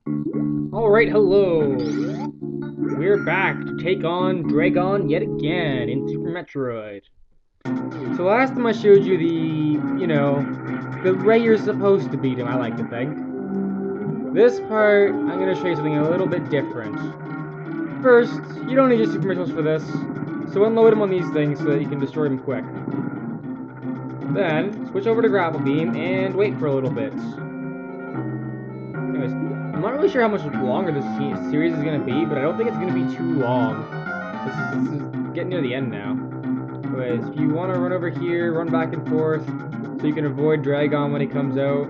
Alright, hello! We're back to take on Draygon yet again in Super Metroid. So last time I showed you the way you're supposed to beat him, I like to think. This part, I'm going to show you something a little bit different. First, you don't need your Super Metroids for this, so unload them on these things so that you can destroy them quick. Then, switch over to Grapple Beam and wait for a little bit. Anyways, I'm not really sure how much longer this series is going to be, but I don't think it's going to be too long. This is getting near the end now. Anyways, if you want to run over here, run back and forth, so you can avoid Draygon when he comes out.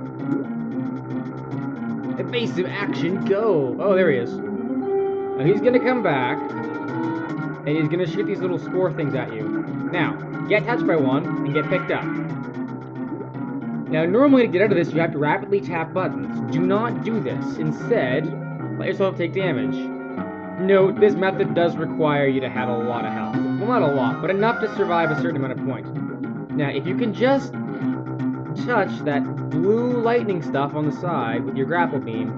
Evasive action, go! Oh, there he is. Now he's going to come back, and he's going to shoot these little score things at you. Now, get touched by one, and get picked up. Now, normally to get out of this, you have to rapidly tap buttons. Do not do this. Instead, let yourself take damage. Note, this method does require you to have a lot of health. Well, not a lot, but enough to survive a certain amount of points. Now, if you can just touch that blue lightning stuff on the side with your grapple beam,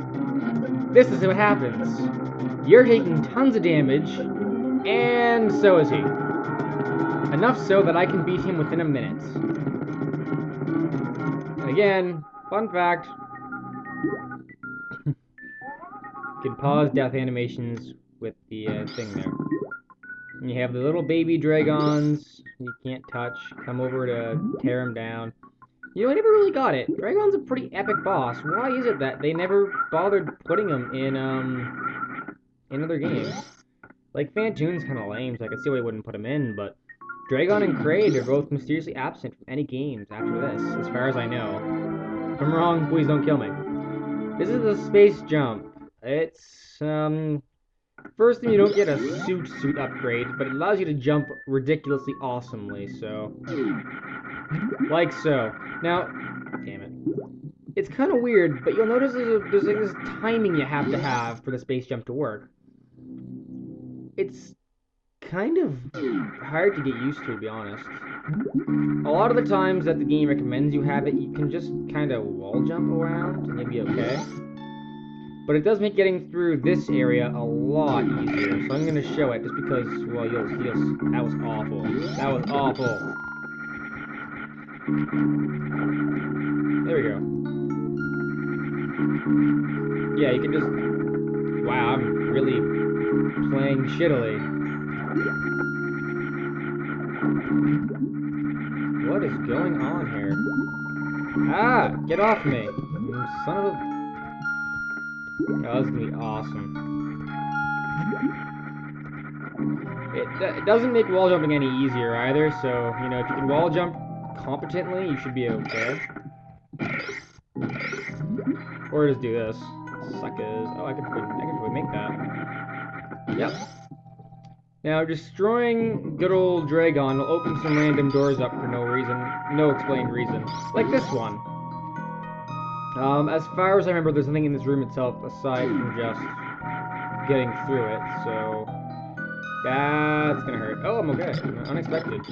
this is what happens. You're taking tons of damage, and so is he. Enough so that I can beat him within a minute. Again, fun fact, you can pause death animations with the thing there. And you have the little baby Draygons you can't touch, come over to tear him down. You know, I never really got it. Draygon's a pretty epic boss. Why is it that they never bothered putting him in other games? Like, Phantoon's kind of lame, so I can see why they wouldn't put him in, but Draygon and Kraid are both mysteriously absent from any games after this, as far as I know. If I'm wrong, please don't kill me. This is the space jump. It's, first thing, you don't get a suit upgrade, but it allows you to jump ridiculously awesomely, so... Like so. Now, damn it. It's kind of weird, but you'll notice there's like this timing you have to have for the space jump to work. It's kind of hard to get used to be honest. A lot of the times that the game recommends you have it, you can just kind of wall jump around and you'll be okay. But it does make getting through this area a lot easier, so I'm going to show it just because, well, you'll that was awful. That was awful. There we go. Yeah, you can just... Wow, I'm really playing shittily. What is going on here? Ah! Get off me! You son of a... Oh, this is gonna be awesome. It doesn't make wall jumping any easier either, so, you know, if you can wall jump competently, you should be okay. Or just do this. Suckers. Oh, I could probably make that. Yep. Now, destroying good old Draygon will open some random doors up for no reason, no explained reason. Like this one. As far as I remember, there's nothing in this room itself aside from just getting through it, so... That's gonna hurt. Oh, I'm okay. Unexpected.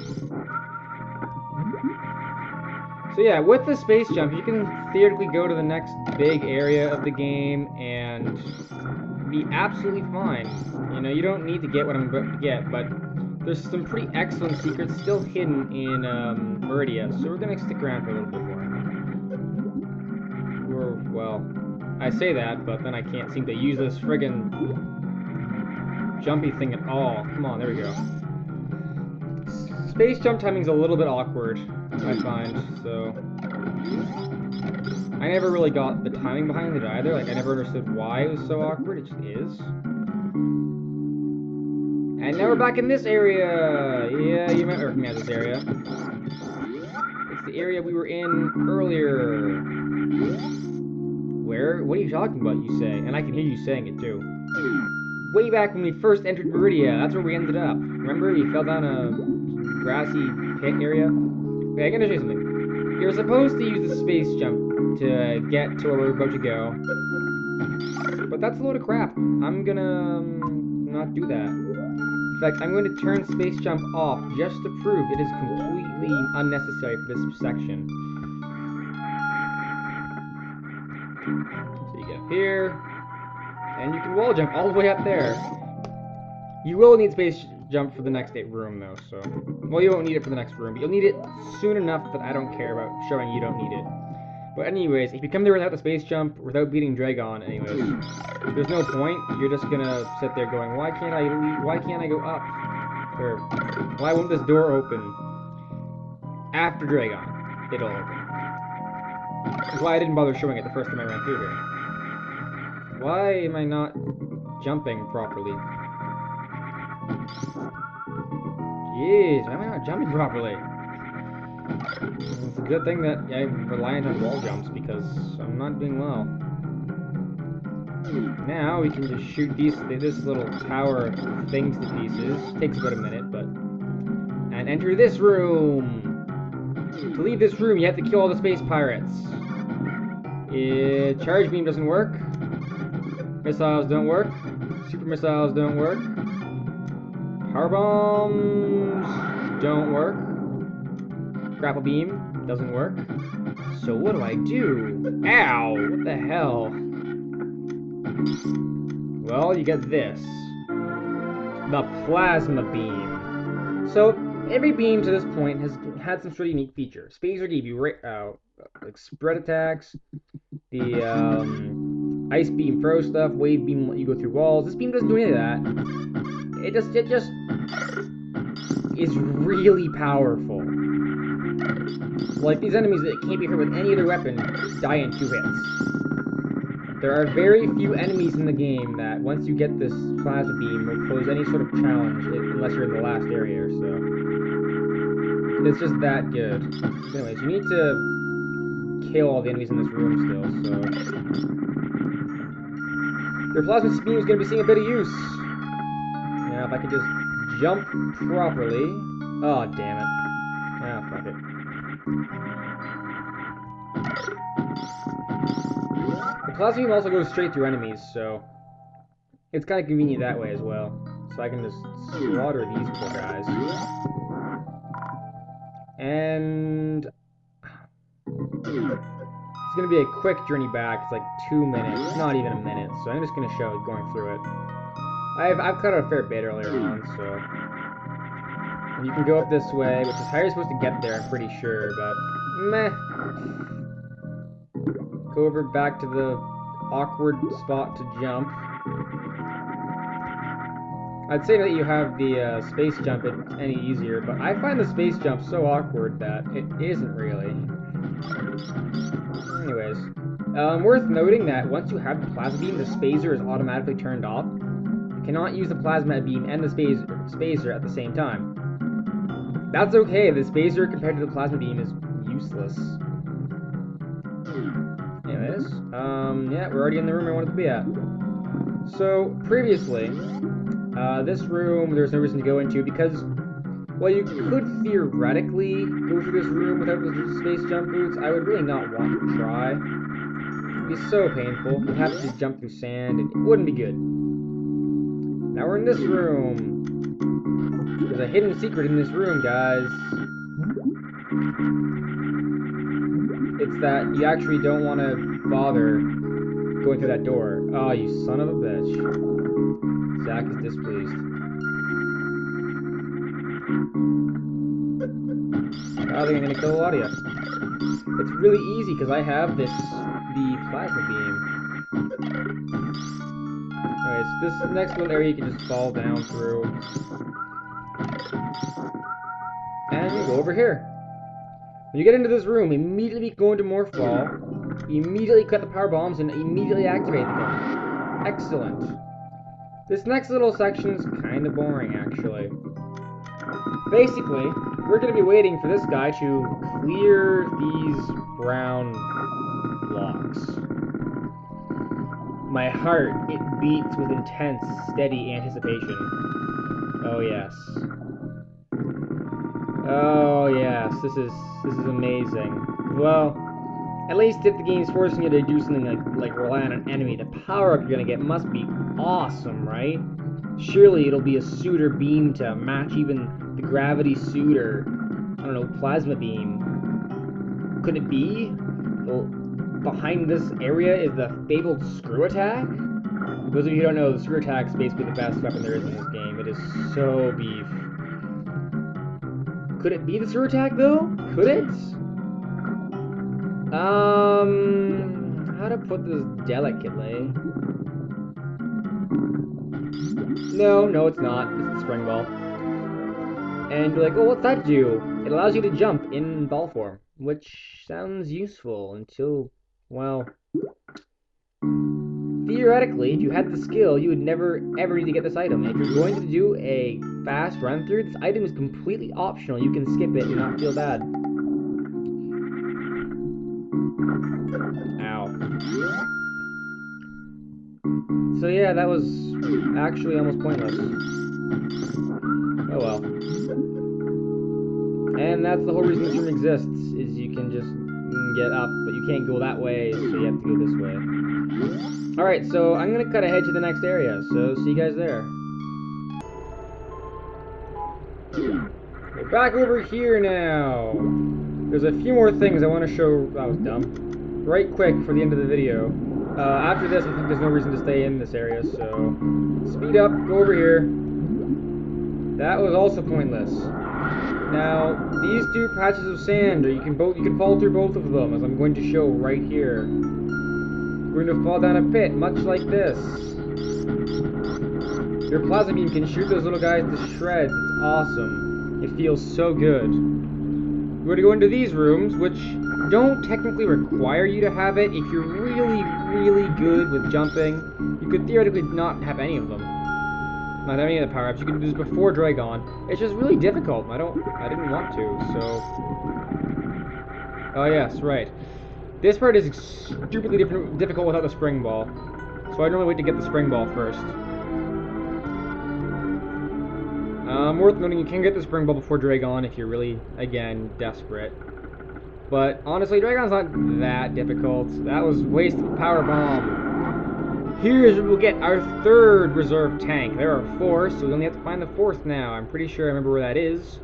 So yeah, with the space jump, you can theoretically go to the next big area of the game and be absolutely fine. You know, you don't need to get what I'm about to get, but there's some pretty excellent secrets still hidden in Maridia, so we're gonna stick around for a little bit more. Well, I say that, but then I can't seem to use this friggin' jumpy thing at all. Come on, there we go. Space jump timing's a little bit awkward, I find, so... I never really got the timing behind it either, like I never understood why it was so awkward, it just is. And now we're back in this area! Yeah, you might recognize this area. It's the area we were in earlier. Where? What are you talking about, you say? And I can hear you saying it too. Way back when we first entered Maridia, that's where we ended up. Remember, we fell down a grassy pit area? Okay, I'm gonna show you something. You're supposed to use the space jump to get to where we're about to go. But that's a load of crap. I'm gonna not do that. In fact, I'm going to turn space jump off just to prove it is completely unnecessary for this section. So you get up here. And you can wall jump all the way up there. You will need space jump for the next room, though, so... Well, you won't need it for the next room, but you'll need it soon enough that I don't care about showing you don't need it. But anyways, if you come there without the space jump, without beating Draygon, anyways, there's no point. You're just gonna sit there going, why can't I leave? Why can't I go up? Or, why won't this door open? After Draygon, it'll open. That's why I didn't bother showing it the first time I ran through here. Why am I not jumping properly? Jeez, why am I not jumping properly? It's a good thing that I'm reliant on wall jumps because I'm not doing well. Now we can just shoot this little tower of things to pieces. Takes about a minute, but... And enter this room! To leave this room, you have to kill all the space pirates. Charge beam doesn't work. Missiles don't work. Super missiles don't work. Power bombs don't work. Grapple beam doesn't work. So what do I do? Ow! What the hell? Well, you get this. The plasma beam. So, every beam to this point has had some sort of unique feature. Spacer gave you like spread attacks. The ice beam throw stuff. Wave beam let you go through walls. This beam doesn't do any of that. It just is really powerful. Like these enemies that can't be hit with any other weapon die in 2 hits. There are very few enemies in the game that once you get this plasma beam will pose any sort of challenge unless you're in the last area, so it's just that good. Anyways, you need to kill all the enemies in this room still, so your plasma beam is going to be seeing a bit of use. Now, if I could just jump properly... Oh, damn it. Ah, fuck it. The plasma beam also goes straight through enemies, so it's kind of convenient that way as well. So I can just slaughter these poor guys. And... It's going to be a quick journey back. It's like 2 minutes, not even a minute. So I'm just going to show it going through it. I've cut out a fair bit earlier on, so... And you can go up this way, which is how you're supposed to get there, I'm pretty sure, but... Meh. Go over back to the awkward spot to jump. I'd say that you have the space jump any easier, but I find the space jump so awkward that it isn't really. Anyways, worth noting that once you have the plasma beam, the spacer is automatically turned off. You cannot use the plasma beam and the spacer at the same time. That's okay, the spacer compared to the plasma beam is useless. Anyways, yeah, we're already in the room I wanted to be at. So, previously, this room, there's no reason to go into because, well, you could theoretically go through this room without the space jump boots. I would really not want to try. It'd be so painful. You'd have to jump through sand, and it wouldn't be good. Now we're in this room. There's a hidden secret in this room, guys. It's that you actually don't want to bother going through that door. Oh, you son of a bitch. Zach is displeased. I think I'm gonna kill a lot of you. It's really easy because I have the plasma beam. Anyways, this next little area you can just fall down through. And go over here. When you get into this room, immediately go into Morph Ball, immediately cut the power bombs, and immediately activate them. Excellent. This next little section's kind of boring, actually. Basically, we're going to be waiting for this guy to clear these brown blocks. My heart, it beats with intense, steady anticipation. Oh yes. Oh yes, this is amazing. Well, at least if the game's forcing you to do something like rely on an enemy, the power-up you're gonna get must be awesome, right? Surely it'll be a suitor beam to match even the gravity suit or, I don't know, plasma beam. Could it be? Well, behind this area is the fabled screw attack? For those of you who don't know, the super attack is basically the best weapon there is in this game. It is so beef. Could it be the super attack though? Could it? How to put this delicately? No, it's not. It's the spring ball. And you're like, oh, what's that do? It allows you to jump in ball form, which sounds useful until, well, theoretically, if you had the skill, you would never ever need to get this item. And if you're going to do a fast run through, this item is completely optional. You can skip it and not feel bad. Ow. So yeah, that was actually almost pointless. Oh well. And that's the whole reason this room exists, is you can just get up, but you can't go that way, so you have to go this way. Alright, so I'm gonna cut ahead to the next area, so see you guys there. We're back over here now. There's a few more things I want to show. That was dumb. Right quick for the end of the video. After this, I think there's no reason to stay in this area, so speed up, go over here. That was also pointless. Now, these two patches of sand, you can fall through both of them, as I'm going to show right here. We're going to fall down a pit, much like this. Your plasma beam can shoot those little guys to shreds. It's awesome. It feels so good. We're going to go into these rooms, which don't technically require you to have it. If you're really, really good with jumping, you could theoretically not have any of them. Not any of the power-ups. You can do this before Draygon. It's just really difficult. I didn't want to, so... Oh yes, right. This part is stupidly difficult without the spring ball. So I normally wait to get the spring ball first. Worth noting, you can get the spring ball before Draygon if you're really, again, desperate. But honestly, Draygon's not that difficult. That was waste of power bomb. Here's where we'll get our third reserve tank. There are four, so we only have to find the fourth now. I'm pretty sure I remember where that is.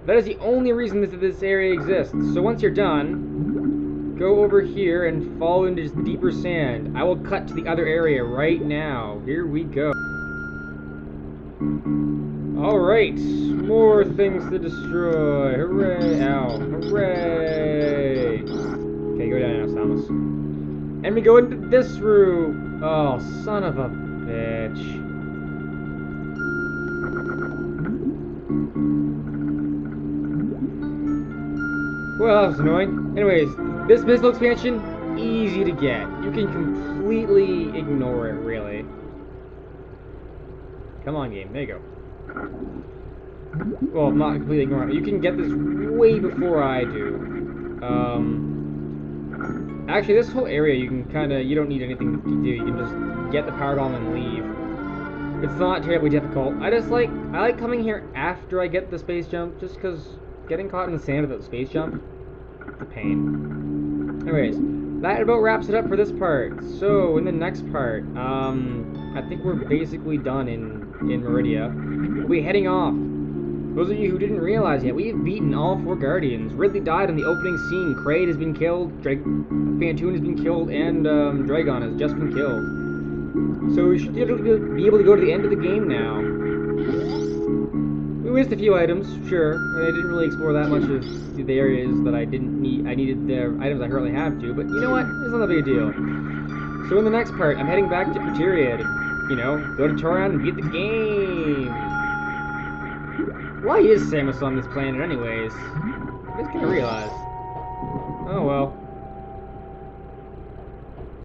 That is the only reason this area exists. So once you're done, go over here and fall into deeper sand. I will cut to the other area right now. Here we go. Alright, more things to destroy. Hooray! Ow. Hooray! Okay, go down now, Samus. And we go into this room. Oh, son of a bitch. Well, that was annoying. Anyways, this missile expansion, easy to get. You can completely ignore it, really. Come on, game. There you go. Well, not completely ignore it. You can get this way before I do. Actually, this whole area, you don't need anything to do. You can just get the power bomb and leave. It's not terribly difficult. I like coming here after I get the space jump, just because getting caught in the sand without the space jump, it's a pain. Anyways, that about wraps it up for this part. So, in the next part, I think we're basically done in Maridia. We'll be heading off. Those of you who didn't realize yet, we've beaten all 4 Guardians. Ridley died in the opening scene. Kraid has been killed, Phantoon has been killed, and Draygon has just been killed. So we should be able to go to the end of the game now. We missed a few items, sure. I didn't really explore that much of the areas that I didn't need. I needed the items I currently have to, but you know what? It's not a big deal. So in the next part, I'm heading back to Maridia to, go to Toron and beat the game. Why is Samus on this planet anyways? I just gonna realize. Oh well.